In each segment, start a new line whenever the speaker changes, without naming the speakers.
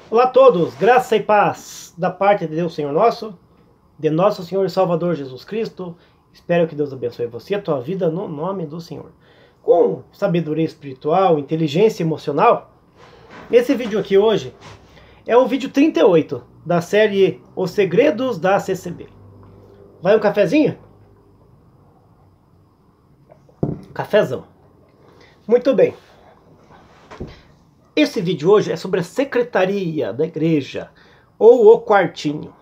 Olá a todos, graça e paz da parte de Deus Senhor nosso, de nosso Senhor e Salvador Jesus Cristo. Espero que Deus abençoe você e a tua vida no nome do Senhor. Com sabedoria espiritual, inteligência emocional, esse vídeo aqui hoje é o vídeo 38 da série Os Segredos da CCB. Vai um cafezinho? Cafezão. Muito bem. Esse vídeo hoje é sobre a secretaria da igreja, ou o quartinho,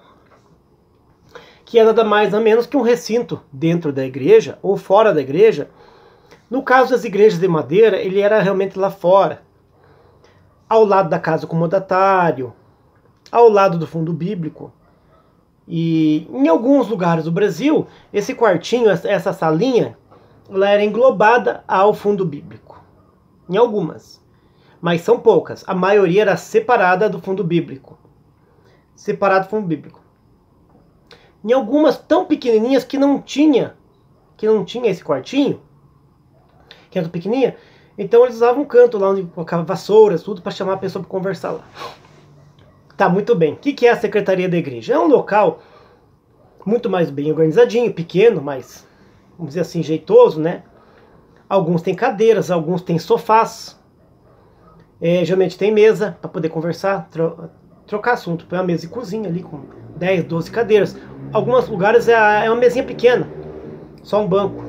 que é nada mais nada menos que um recinto dentro da igreja ou fora da igreja. No caso das igrejas de madeira, ele era realmente lá fora, ao lado da casa comodatário, ao lado do fundo bíblico. E em alguns lugares do Brasil, esse quartinho, essa salinha, ela era englobada ao fundo bíblico. Em algumas. Mas são poucas. A maioria era separada do fundo bíblico. Separado do fundo bíblico. Em algumas tão pequenininhas que não tinha esse quartinho, que era pequenininha, então eles usavam um canto lá onde colocava vassouras, tudo para chamar a pessoa para conversar lá. Tá, muito bem. O que é a secretaria da igreja? É um local muito mais bem organizadinho, pequeno, mas, vamos dizer assim, jeitoso, né? Alguns têm cadeiras, alguns têm sofás. Geralmente tem mesa para poder conversar, trocar assunto. Põe uma mesa de cozinha ali com 10, 12 cadeiras. Alguns lugares é uma mesinha pequena, só um banco.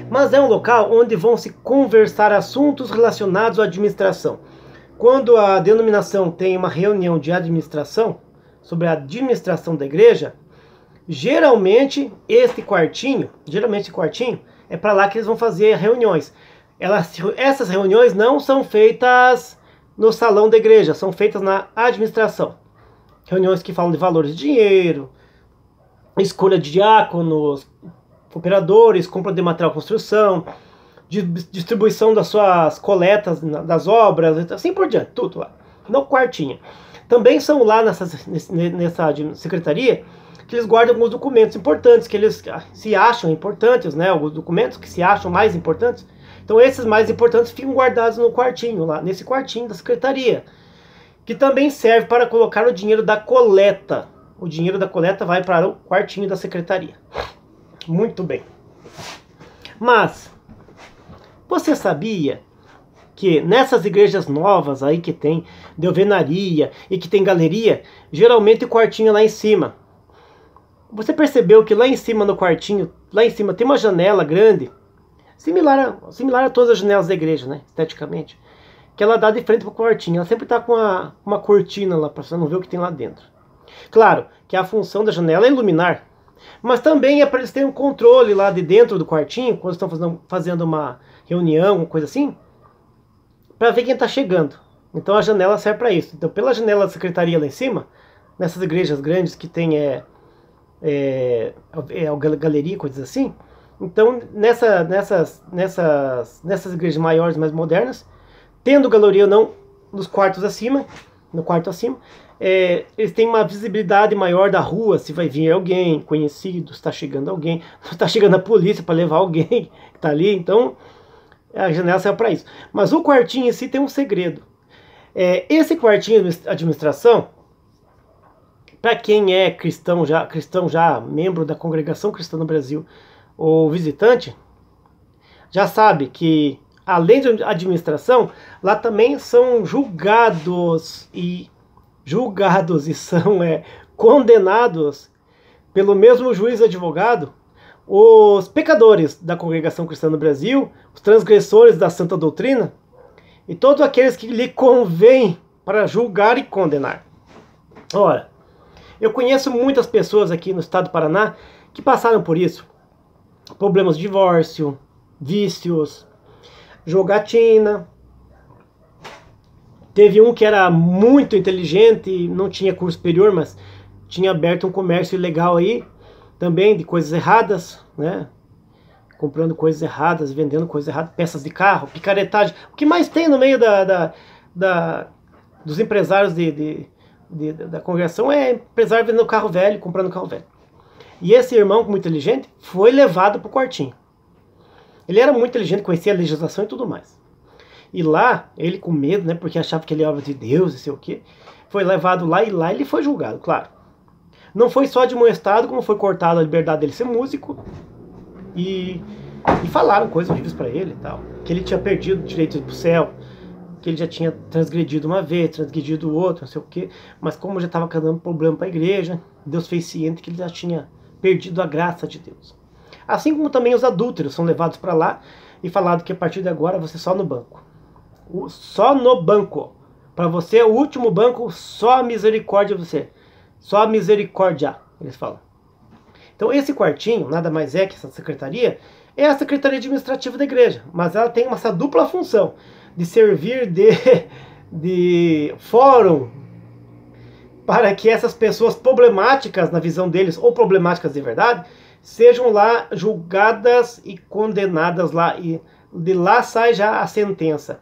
Mas é um local onde vão se conversar assuntos relacionados à administração. Quando a denominação tem uma reunião de administração, sobre a administração da igreja, geralmente esse quartinho é para lá que eles vão fazer reuniões. Essas reuniões não são feitas no salão da igreja, são feitas na administração. Reuniões que falam de valores de dinheiro, escolha de diáconos, cooperadores, compra de material de construção, distribuição das suas coletas das obras, assim por diante, tudo lá, no quartinho. Também são lá nessa secretaria que eles guardam alguns documentos importantes, que eles se acham importantes, né? Alguns documentos que se acham mais importantes. Então esses mais importantes ficam guardados no quartinho, lá nesse quartinho da secretaria, que também serve para colocar o dinheiro da coleta. O dinheiro da coleta vai para o quartinho da secretaria. Muito bem. Mas você sabia que nessas igrejas novas aí que tem de alvenaria e que tem galeria, geralmente o quartinho é lá em cima. Você percebeu que lá em cima no quartinho, lá em cima tem uma janela grande, similar a todas as janelas da igreja, né, esteticamente, que ela dá de frente para o quartinho. Ela sempre está com uma cortina lá para você não ver o que tem lá dentro. Claro que a função da janela é iluminar, mas também é para eles terem um controle lá de dentro do quartinho, quando estão fazendo uma reunião, uma coisa assim, para ver quem está chegando. Então a janela serve para isso. Então pela janela da secretaria lá em cima, nessas igrejas grandes que tem galeria, coisas assim. Então nessas igrejas maiores, mais modernas, tendo galeria ou não nos quartos acima, no quarto acima, eles têm uma visibilidade maior da rua, se vai vir alguém conhecido, se está chegando alguém, se está chegando a polícia para levar alguém que está ali. Então a janela serve para isso. Mas o quartinho em si tem um segredo. Esse quartinho de administração, para quem é cristão já, membro da congregação cristã no Brasil, ou visitante, já sabe que além de administração, lá também são julgados e são condenados pelo mesmo juiz advogado os pecadores da congregação cristã no Brasil, os transgressores da santa doutrina e todos aqueles que lhe convém para julgar e condenar. Ora, eu conheço muitas pessoas aqui no estado do Paraná que passaram por isso. Problemas de divórcio, vícios, jogatina. Teve um que era muito inteligente, não tinha curso superior, mas tinha aberto um comércio ilegal aí, também de coisas erradas, né? Comprando coisas erradas, vendendo coisas erradas, peças de carro, picaretagem. O que mais tem no meio dos empresários da congregação é empresário vendendo carro velho, comprando carro velho. E esse irmão, muito inteligente, foi levado para o quartinho. Ele era muito inteligente, conhecia a legislação e tudo mais. E lá, ele com medo, né, porque achava que ele era obra de Deus e sei o quê, foi levado lá e lá ele foi julgado, claro. Não foi só admoestado, como foi cortado a liberdade dele ser músico. E falaram coisas horríveis para ele e tal. Que ele tinha perdido o direito de ir pro céu, que ele já tinha transgredido uma vez, transgredido outra, não sei o quê. Mas como já estava causando problema para a igreja, Deus fez ciente que ele já tinha perdido a graça de Deus. Assim como também os adúlteros são levados para lá e falado que a partir de agora você só no banco. Só no banco. Para você é o último banco, só a misericórdia você. Só a misericórdia, eles falam. Então esse quartinho, nada mais é que essa secretaria, é a secretaria administrativa da igreja. Mas ela tem essa dupla função de servir de fórum para que essas pessoas problemáticas na visão deles, ou problemáticas de verdade, sejam lá julgadas e condenadas lá, e de lá sai já a sentença.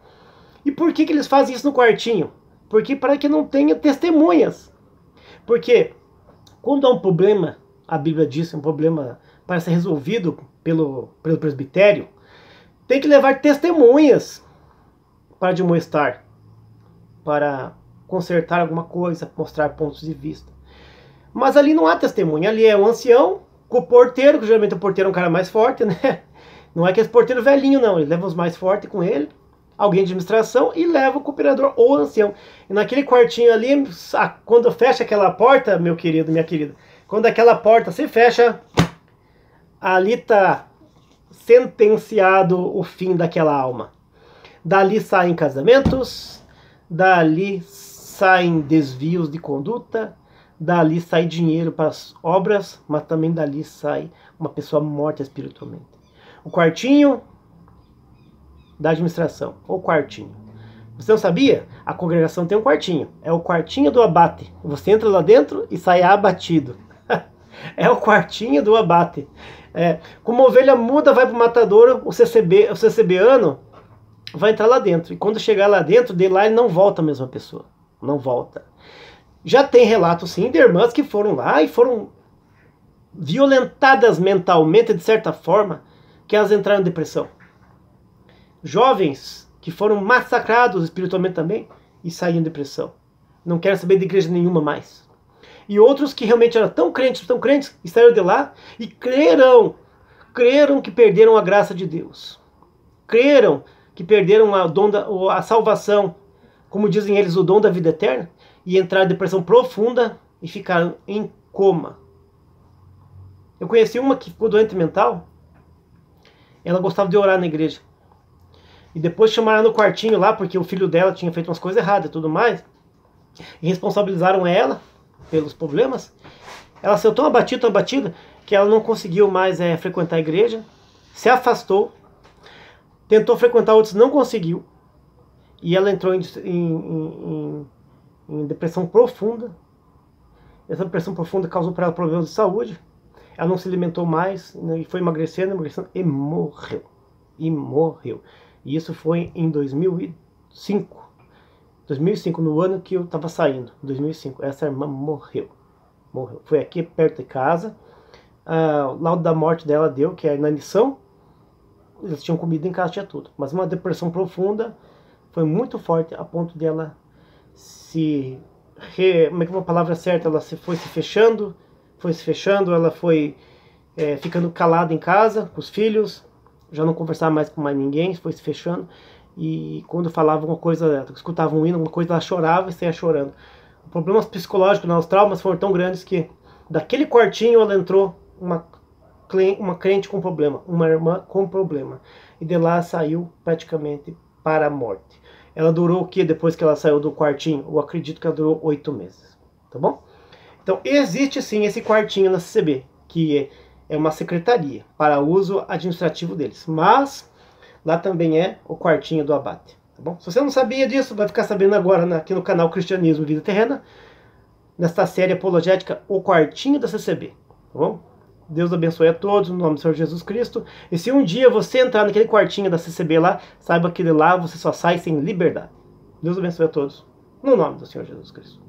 E por que eles fazem isso no quartinho? Porque para que não tenha testemunhas. Porque quando há um problema, a Bíblia diz, um problema para ser resolvido pelo presbitério, tem que levar testemunhas para admoestar, para consertar alguma coisa, mostrar pontos de vista. Mas ali não há testemunha, ali é um ancião com o porteiro, que geralmente o porteiro é um cara mais forte, né? Não é aquele porteiro velhinho, não, ele leva os mais fortes com ele, alguém de administração, e leva o cooperador ou o ancião. E naquele quartinho ali, quando fecha aquela porta, meu querido, minha querida, quando aquela porta se fecha, ali está sentenciado o fim daquela alma. Dali saem casamentos, dali saem desvios de conduta, dali sai dinheiro para as obras, mas também dali sai uma pessoa morta espiritualmente. O quartinho da administração, ou quartinho. Você não sabia? A congregação tem um quartinho. É o quartinho do abate. Você entra lá dentro e sai abatido. É o quartinho do abate. Como uma ovelha muda vai para o matadouro, o CCBano vai entrar lá dentro. E quando chegar lá dentro, de lá ele não volta a mesma pessoa. Não volta. Já tem relatos, sim, de irmãs que foram lá e foram violentadas mentalmente, de certa forma, que elas entraram em depressão. Jovens que foram massacrados espiritualmente também e saíram em depressão. Não querem saber de igreja nenhuma mais. E outros que realmente eram tão crentes, e saíram de lá e creram que perderam a graça de Deus. Creram que perderam a salvação, como dizem eles, o dom da vida eterna, e entraram em depressão profunda e ficaram em coma. Eu conheci uma que ficou doente mental, ela gostava de orar na igreja. E depois chamaram no quartinho lá, porque o filho dela tinha feito umas coisas erradas e tudo mais, e responsabilizaram ela pelos problemas. Ela saiu tão abatida, que ela não conseguiu mais frequentar a igreja, se afastou, tentou frequentar outros, não conseguiu, e ela entrou em depressão profunda. Essa depressão profunda causou para ela problemas de saúde. Ela não se alimentou mais, e foi emagrecendo e morreu. E isso foi em 2005. 2005, no ano que eu estava saindo. 2005, essa irmã morreu. Foi aqui perto de casa. O laudo da morte dela deu, que é na lição. Eles tinham comida em casa, tinha tudo. Mas uma depressão profunda, foi muito forte, a ponto dela como é que é uma palavra certa? Ela foi se fechando, ela foi ficando calada em casa, com os filhos, já não conversava mais com mais ninguém, foi se fechando. E quando falava alguma coisa, escutava um hino, alguma coisa, ela chorava e saía chorando. Os problemas psicológicos, os traumas foram tão grandes que daquele quartinho ela entrou uma crente com problema, uma irmã com problema. E de lá saiu praticamente para a morte. Ela durou o que depois que ela saiu do quartinho? Eu acredito que ela durou 8 meses. Tá bom? Então existe sim esse quartinho na CCB, que é uma secretaria para uso administrativo deles. Mas lá também é o quartinho do abate. Tá bom? Se você não sabia disso, vai ficar sabendo agora aqui no canal Cristianismo Vida Terrena, nesta série apologética, o quartinho da CCB. Tá bom? Deus abençoe a todos, no nome do Senhor Jesus Cristo. E se um dia você entrar naquele quartinho da CCB lá, saiba que de lá você só sai sem liberdade. Deus abençoe a todos, no nome do Senhor Jesus Cristo.